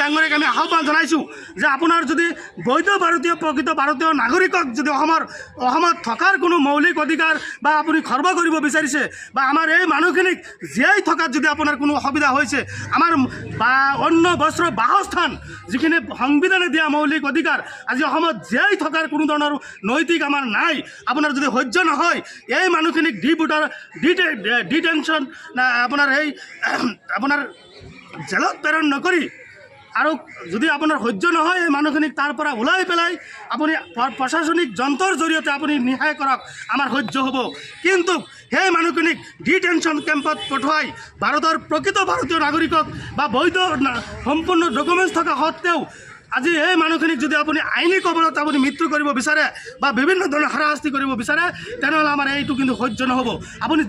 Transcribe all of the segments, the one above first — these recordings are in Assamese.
ডাঙৰীক আমি আহ্বান জনাইছোঁ যে আপোনাৰ যদি বৈধ ভাৰতীয় প্ৰকৃত ভাৰতীয় নাগৰিকক যদি অসমত থকাৰ কোনো মৌলিক অধিকাৰ বা আপুনি খৰ্ব কৰিব বিচাৰিছে বা আমাৰ এই মানুহখিনিক জীয়াই থকাত যদি আপোনাৰ কোনো অসুবিধা হৈছে আমাৰ বা অন্য বস্ত্ৰ বাসস্থান যিখিনি সংবিধানে দিয়া মৌলিক অধিকাৰ আজি অসমত জীয়াই থকাৰ কোনো ধৰণৰ নৈতিক আমাৰ নাই। আপোনাৰ যদি সহ্য নহয় এই মানুহখিনিক ডিটেনশ্যন আপোনাৰ এই আপোনাৰ জেলত প্ৰেৰণ নকৰি আৰু যদি আপোনাৰ সহ্য নহয় এই মানুহখিনিক তাৰ পৰা ওলাই পেলাই আপুনি প্ৰশাসনিক যন্ত্ৰৰ জৰিয়তে আপুনি নিহাই কৰক আমাৰ সহ্য হ'ব। কিন্তু সেই মানুহখিনিক ডিটেনশ্যন কেম্পত পঠুৱাই ভাৰতৰ প্ৰকৃত ভাৰতীয় নাগৰিকক বা বৈধ সম্পূৰ্ণ ডকুমেণ্টছ থকা সত্ত্বেও আজি এই মানুহখিনিক যদি আপুনি আইনী কবলত আপুনি মৃত্যু কৰিব বিচাৰে বা বিভিন্ন ধৰণৰ হাৰাশাস্তি কৰিব বিচাৰে তেনেহ'লে আমাৰ এইটো কিন্তু সহ্য নহ'ব। আপুনি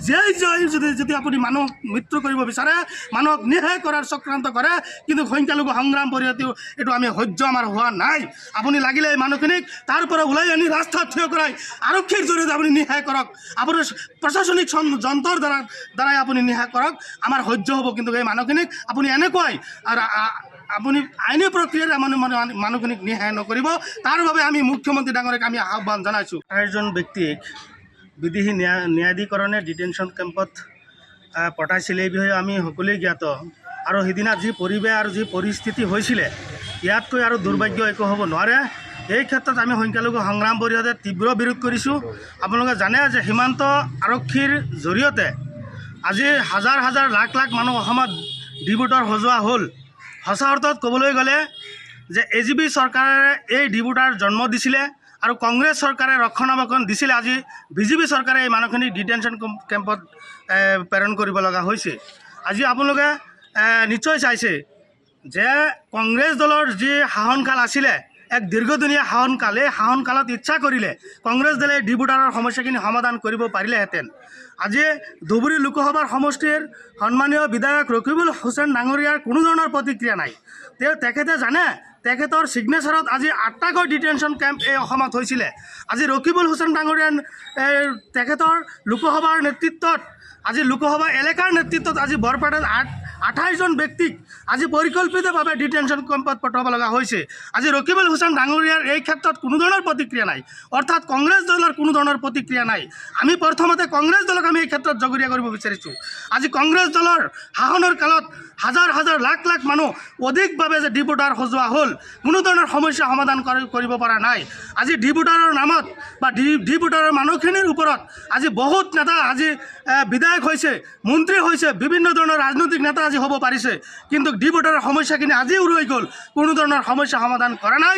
যদি আপুনি মানুহ মৃত্যু কৰিব বিচাৰে মানুহক নিহাই কৰাৰ চক্ৰান্ত কৰে কিন্তু সংখ্যালঘু সংগ্ৰাম পৰিষদেও এইটো আমি সহ্য আমাৰ হোৱা নাই। আপুনি লাগিলে এই মানুহখিনিক তাৰ পৰা ওলাই আনি ৰাস্তাত থিয় কৰাই আৰক্ষীৰ জৰিয়তে আপুনি নিহাই কৰক, আপোনাৰ প্ৰশাসনিক যন্ত্ৰৰ দ্বাৰাই আপুনি নিহাই কৰক আমাৰ সহ্য হ'ব। কিন্তু এই মানুহখিনিক আপুনি এনেকুৱাই আপুনি আইনী প্ৰক্ৰিয়াৰে মানুহখিনিক নিহাই নকৰিব। তাৰ বাবে আমি মুখ্যমন্ত্ৰী ডাঙৰীক আমি আহ্বান জনাইছোঁ। 4জন ব্যক্তিক বিদেশী ন্যায়াধিকৰণে ডিটেনশ্যন কেম্পত পঠাইছিল এই বিষয়ে আমি সকলোৱে জ্ঞাত আৰু সিদিনা যি পৰিৱেশ আৰু যি পৰিস্থিতি হৈছিলে ইয়াতকৈ আৰু দুৰ্ভাগ্য একো হ'ব নোৱাৰে। এই ক্ষেত্ৰত আমি সংখ্যালঘু সংগ্ৰাম পৰিষদে তীব্ৰ বিৰোধ কৰিছোঁ। আপোনালোকে জানে যে সীমান্ত আৰক্ষীৰ জৰিয়তে আজি হাজাৰ হাজাৰ লাখ লাখ মানুহ অসমত ডিপুটৰ সজোৱা হ'ল। সঁচা অৰ্থত ক'বলৈ গ'লে যে AGP চৰকাৰে এই ডিপুটাৰ জন্ম দিছিলে আৰু কংগ্ৰেছ চৰকাৰে ৰক্ষণাবেক্ষণ দিছিলে। আজি BJP চৰকাৰে এই মানুহখিনিক ডিটেনশ্যন কেম্পত প্ৰেৰণ কৰিব লগা হৈছে। আজি আপোনালোকে নিশ্চয় চাইছে যে কংগ্ৰেছ দলৰ যি শাসনকাল আছিলে এক দীৰ্ঘদিনীয়া শাসনকাল, এই শাসনকালত ইচ্ছা কৰিলে কংগ্ৰেছ দলে ডিপুটাৰৰ সমস্যাখিনি সমাধান কৰিব পাৰিলেহেঁতেন। আজি ধুবুৰী লোকসভাৰ সমষ্টিৰ সন্মানীয় বিধায়ক ৰকিবুল হুছেইন ডাঙৰীয়াৰ কোনো ধৰণৰ প্ৰতিক্ৰিয়া নাই। তেখেতে জানে তেখেতৰ ছিগনেচাৰত আজি 8টাকৈ ডিটেনশ্যন কেম্প এই অসমত হৈছিলে। আজি ৰকিবুল হুছেইন ডাঙৰীয়া তেখেতৰ লোকসভাৰ নেতৃত্বত আজি লোকসভা এলেকাৰ নেতৃত্বত আজি বৰপেটাত 28জন ব্যক্তিক আজি পৰিকল্পিতভাৱে ডিটেনশ্যন কেম্পত পঠাব লগা হৈছে। আজি ৰকিবুল হুছেইন ডাঙৰীয়াৰ এই ক্ষেত্ৰত কোনো ধৰণৰ প্ৰতিক্ৰিয়া নাই, অৰ্থাৎ কংগ্ৰেছ দলৰ কোনো ধৰণৰ প্ৰতিক্ৰিয়া নাই। আমি প্ৰথমতে কংগ্ৰেছ দলক আমি এই ক্ষেত্ৰত জগৰীয়া কৰিব বিচাৰিছোঁ। আজি কংগ্ৰেছ দলৰ শাসনৰ কালত হাজাৰ হাজাৰ লাখ লাখ মানুহ অধিকভাৱে যে ডিপুটাৰ সজোৱা হ'ল, কোনো ধৰণৰ সমস্যা সমাধান কৰিব পৰা নাই। আজি ডিপুটাৰৰ নামত বা ডিপুটাৰৰ মানুহখিনিৰ ওপৰত আজি বহুত নেতা আজি বিধায়ক হৈছে, মন্ত্ৰী হৈছে, বিভিন্ন ধৰণৰ ৰাজনৈতিক নেতা আজি হ'ব পাৰিছে, কিন্তু ডিপুটাৰৰ সমস্যাখিনি আজিও ৰৈ গ'ল, কোনো ধৰণৰ সমস্যা সমাধান কৰা নাই।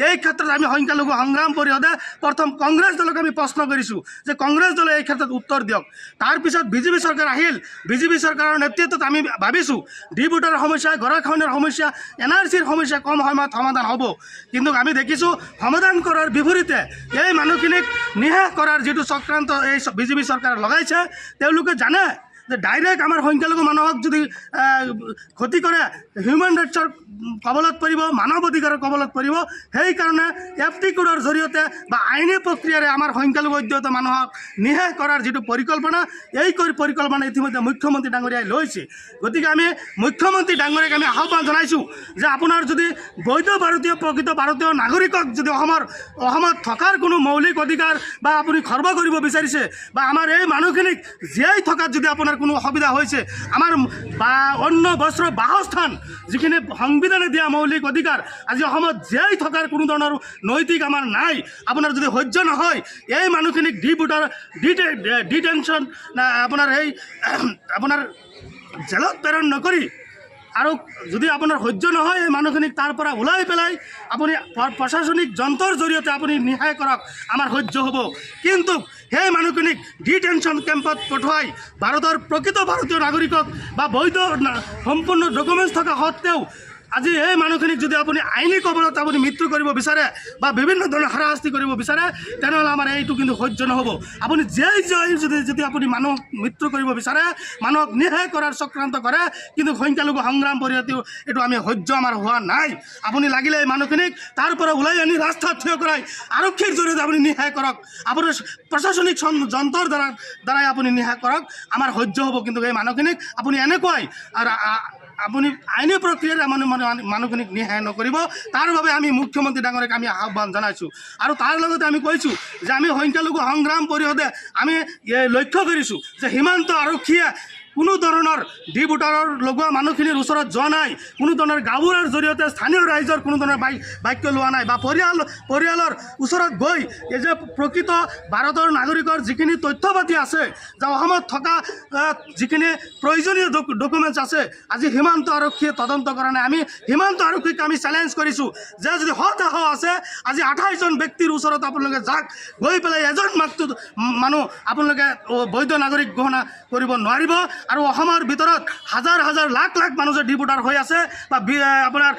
এই ক্ষেত্ৰত আমি সংখ্যালঘু সংগ্ৰাম পৰিষদে প্ৰথম কংগ্ৰেছ দলক আমি প্ৰশ্ন কৰিছোঁ যে কংগ্ৰেছ দলে এই ক্ষেত্ৰত উত্তৰ দিয়ক। তাৰপিছত BJP চৰকাৰ আহিল, BJP চৰকাৰৰ নেতৃত্বত আমি ভাবিছোঁ ডিপুটাৰৰ সমস্যা, গৰাখহনীয়াৰ সমস্যা, NRCৰ সমস্যা কম সময়ত সমাধান হ'ব। কিন্তু আমি দেখিছোঁ সমাধান কৰাৰ বিপৰীতে এই মানুহখিনিক নিহাই কৰাৰ যিটো চক্ৰান্ত এই BJP চৰকাৰে লগাইছে, তেওঁলোকে জানে যে ডাইৰেক্ট আমাৰ সংখ্যালঘু মানুহক যদি ক্ষতি কৰে হিউমেন ৰাইটছৰ কবলত পৰিব, মানৱ অধিকাৰৰ কবলত পৰিব। সেইকাৰণে FT কোডৰ জৰিয়তে বা আইনী প্ৰক্ৰিয়াৰে আমাৰ সংখ্যালঘু অধ্যুষিত মানুহক নিহাই কৰাৰ যিটো পৰিকল্পনা, এই পৰিকল্পনা ইতিমধ্যে মুখ্যমন্ত্ৰী ডাঙৰীয়াই লৈছে। গতিকে আমি মুখ্যমন্ত্ৰী ডাঙৰীক আমি আহ্বান জনাইছোঁ যে আপোনাৰ যদি বৈধ ভাৰতীয় প্ৰকৃত ভাৰতীয় নাগৰিকক যদি অসমত থকাৰ কোনো মৌলিক অধিকাৰ বা আপুনি খৰ্ব কৰিব বিচাৰিছে বা আমাৰ এই মানুহখিনিক জীয়াই থকাত যদি আপোনাৰ কোনো অসুবিধা হৈছে আমাৰ বা অন্য বস্ত্ৰ বাসস্থান যিখিনি সংবিধানে দিয়া মৌলিক অধিকাৰ আজি অসমত জীয়াই থকাৰ কোনো ধৰণৰ নৈতিক আমাৰ নাই। আপোনাৰ যদি সহ্য নহয় এই মানুহখিনিক ডিটেনশ্যন আপোনাৰ এই আপোনাৰ জেলত প্ৰেৰণ নকৰি আৰু যদি আপোনাৰ সহ্য নহয় এই মানুহখিনিক তাৰ পৰা ওলাই পেলাই আপুনি প্ৰশাসনিক যন্ত্ৰৰ জৰিয়তে আপুনি নিহাই কৰক আমাৰ সহ্য হ'ব। কিন্তু সেই মানুহখিনিক ডিটেনশ্যন কেম্পত পঠুৱাই ভাৰতৰ প্ৰকৃত ভাৰতীয় নাগৰিকক বা বৈধ সম্পূৰ্ণ ডকুমেণ্টছ থকা সত্ত্বেও আজি এই মানুহখিনিক যদি আপুনি আইনী কবলত আপুনি মৃত্যু কৰিব বিচাৰে বা বিভিন্ন ধৰণৰ হাৰাশাস্তি কৰিব বিচাৰে তেনেহ'লে আমাৰ এইটো কিন্তু সহ্য নহ'ব। আপুনি যদি আপুনি মানুহ মৃত্যু কৰিব বিচাৰে মানুহক নিহাই কৰাৰ চক্ৰান্ত কৰে কিন্তু সংখ্যালঘু সংগ্ৰাম পৰিষদেও এইটো আমি সহ্য আমাৰ হোৱা নাই। আপুনি লাগিলে এই মানুহখিনিক তাৰ পৰা ওলাই আনি ৰাস্তাত থিয় কৰাই আৰক্ষীৰ জৰিয়তে আপুনি নিহাই কৰক, আপোনাৰ প্ৰশাসনিক যন্ত্ৰৰ দ্বাৰাই আপুনি নিহাই কৰক আমাৰ সহ্য হ'ব। কিন্তু এই মানুহখিনিক আপুনি এনেকুৱাই আপুনি আইনী প্ৰক্ৰিয়াৰে মানুহখিনিক ন্যায় নকৰিব, তাৰ বাবে আমি মুখ্যমন্ত্ৰী ডাঙৰীক আমি আহ্বান জনাইছোঁ। আৰু তাৰ লগতে আমি কৈছোঁ যে আমি সংখ্যালঘু সংগ্ৰাম পৰিষদে আমি লক্ষ্য কৰিছোঁ যে সীমান্ত আৰক্ষীয়ে কোনো ধৰণৰ ডি ভোটাৰৰ লগোৱা মানুহখিনিৰ ওচৰত যোৱা নাই, কোনো ধৰণৰ গাঁৱৰ জৰিয়তে স্থানীয় ৰাইজৰ কোনো ধৰণৰ বাক্য লোৱা নাই বা পৰিয়ালৰ ওচৰত গৈ এই যে প্ৰকৃত ভাৰতৰ নাগৰিকৰ যিখিনি তথ্য পাতি আছে, যে অসমত থকা যিখিনি প্ৰয়োজনীয় ডকুমেণ্টছ আছে, আজি সীমান্ত আৰক্ষীয়ে তদন্ত কৰা নাই। আমি সীমান্ত আৰক্ষীক আমি চেলেঞ্জ কৰিছোঁ যে যদি সাহস আছে আজি 28জন ব্যক্তিৰ ওচৰত আপোনালোকে যাক গৈ পেলাই এজন মানুহ আপোনালোকে বৈধ নাগৰিক ঘোষণা কৰিব নোৱাৰিব। আৰু অসমৰ ভিতৰত হাজাৰ হাজাৰ লাখ লাখ মানুহ যে ডি ভোটাৰ হৈ আছে বা আপোনাৰ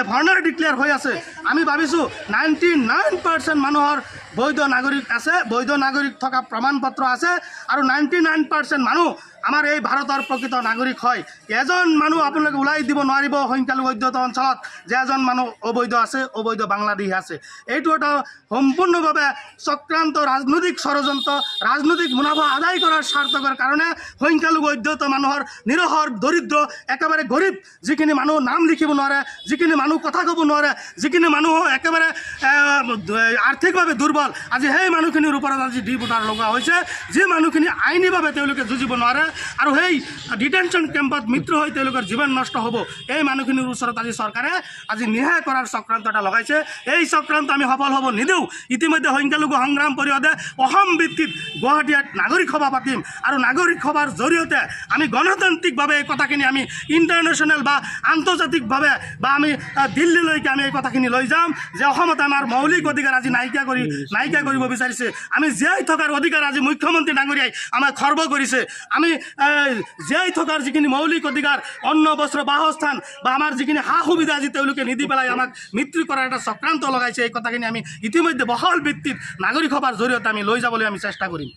ফৰেনাৰ ডিক্লেয়াৰ হৈ আছে, আমি ভাবিছোঁ 99% মানুহৰ বৈধ নাগৰিক আছে, বৈধ নাগৰিক থকা প্ৰমাণ পত্ৰ আছে আৰু 99% মানুহ আমাৰ এই ভাৰতৰ প্ৰকৃত নাগৰিক হয়। এজন মানুহ আপোনালোকে ওলাই দিব নোৱাৰিব সংখ্যালঘু অধ্যুষিত অঞ্চলত যে এজন মানুহ অবৈধ আছে, অবৈধ বাংলাদেশী আছে। এইটো এটা সম্পূৰ্ণভাৱে চক্ৰান্ত ৰাজনৈতিক ষড়যন্ত্ৰ, ৰাজনৈতিক মুনাফা আদায় কৰাৰ স্বাৰ্থকৰ কাৰণে সংখ্যালঘু অধ্যুষিত মানুহৰ নিৰহৰ দৰিদ্ৰ একেবাৰে গৰীব যিখিনি মানুহ নাম লিখিব নোৱাৰে, যিখিনি মানুহ কথা ক'ব নোৱাৰে, যিখিনি মানুহ একেবাৰে আৰ্থিকভাৱে দুৰ্বল, আজি সেই মানুহখিনিৰ ওপৰত আজি ডি ভোটাৰ লগোৱা হৈছে, যি মানুহখিনি আইনীভাৱে তেওঁলোকে যুঁজিব নোৱাৰে আৰু সেই ডিটেনশ্যন কেম্পত মৃত্যু হৈ তেওঁলোকৰ জীৱন নষ্ট হ'ব। এই মানুহখিনিৰ ওচৰত আজি চৰকাৰে আজি ন্যায় কৰাৰ চক্ৰান্ত এটা লগাইছে। এই চক্ৰান্ত আমি সফল হ'ব নিদিওঁ। ইতিমধ্যে সংখ্যালঘু সংগ্ৰাম পৰিষদে অসম ভিত্তিত গুৱাহাটীত নাগৰিক সভা পাতিম আৰু নাগৰিক সভাৰ জৰিয়তে আমি গণতান্ত্ৰিকভাৱে এই কথাখিনি আমি ইণ্টাৰনেশ্যনেল বা আন্তৰ্জাতিকভাৱে বা আমি দিল্লীলৈকে আমি এই কথাখিনি লৈ যাম যে অসমত আমাৰ মৌলিক অধিকাৰ আজি নাইকিয়া কৰিব বিচাৰিছে। আমি জীয়াই থকাৰ অধিকাৰ আজি মুখ্যমন্ত্ৰী ডাঙৰীয়াই আমাক খৰ্ব কৰিছে। আমি জীয়াই থকাৰ যিখিনি মৌলিক অধিকাৰ, অন্ন বস্ত্ৰ বাসস্থান বা আমাৰ যিখিনি সা সুবিধা আজি তেওঁলোকে নিদি পেলাই আমাক মৃত্যু কৰাৰ এটা চক্ৰান্ত লগাইছে। এই কথাখিনি আমি ইতিমধ্যে বহল ভিত্তিত নাগৰিক সভাৰ জৰিয়তে আমি লৈ যাবলৈ আমি চেষ্টা কৰিম।